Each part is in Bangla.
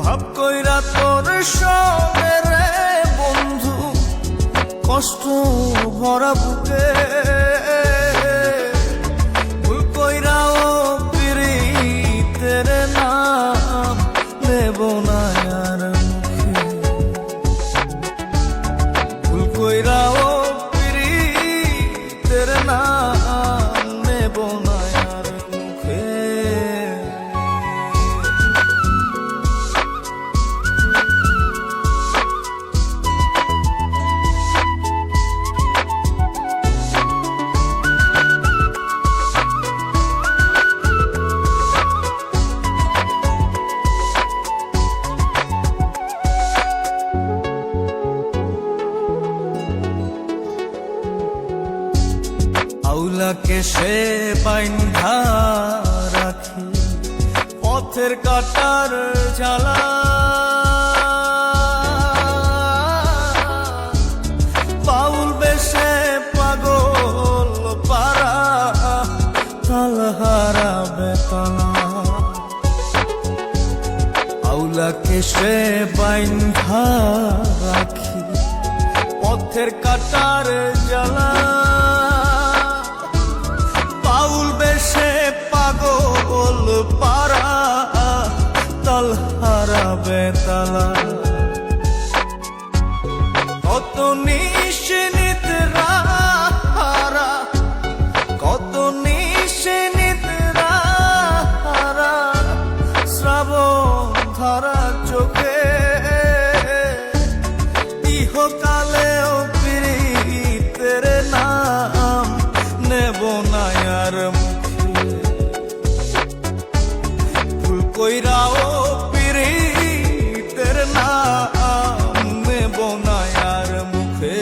ভাব কইরা তোর সঙ্গে রে বন্ধু, কষ্ট ভরা বুকে ভুল কইরাও পিরিতের নাম নেব না আর মুখে। ভুল কইরাও পিরিতের নাম নেব না আর মুখে। আউলাকে সে বাইন্ধা রাখি পথের কাটার জ্বালা, বাউল বেশে পাগল পারা তাল হারাবে তালা। আউলাকে সে বাইন্ধা রাখি পথের কাটার জ্বালা, বাউল বেশে পাগল পারা তাল হারাবে তালা। কত নিশিনিদ্রা হারা, কত নিশিনিদ্রা হারা শ্রাবণ ধারা চোখে, ইহকালেও পিরিতের নাম নেব না আর মুখে। ভুল কইরাও পিরিতের নাম নেব না আর মুখে।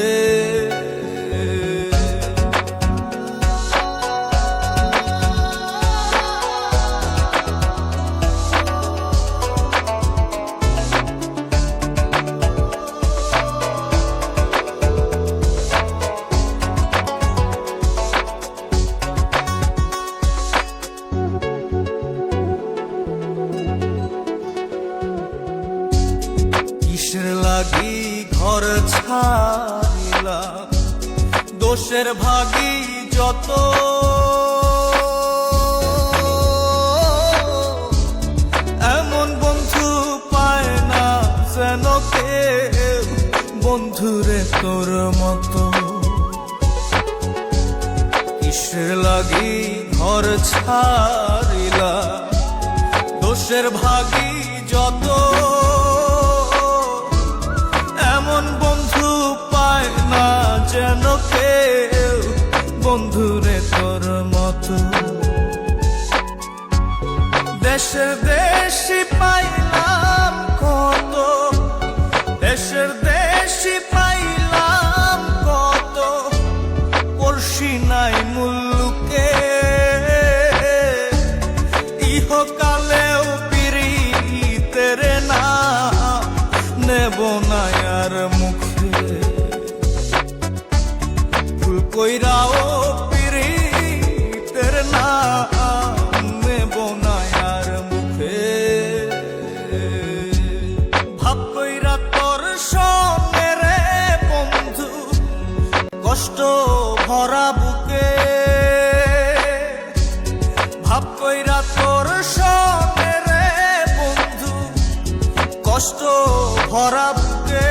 কিসের লাগি ঘর ছাড়িলাম, দোষের ভাগী যত, এমন বন্ধু পায় না যেন কেউ বন্ধুরে তোর মতো। কিসের লাগি ঘর ছাড়িলাম, দোষের ভাগী যত, এমন বন্ধু পায় না যেন কেউ বন্ধুরে তোর মতো। দেশের দেশি পাইলাম কত, দেশের দেশি পাইলাম কত, পড়শি নাই মুল্লুকে, ইহকালেও পিরিতের নাম নেব না আর মুখে। ভুল কইরাও পিরিতের নাম নেব না আর মুখে। ভাব কইরা তোর সঙ্গে রে বন্ধু, কষ্ট ভরা বুকে। ভাব কইরা তোর সঙ্গে রে বন্ধু, কষ্ট ভরা বুকে।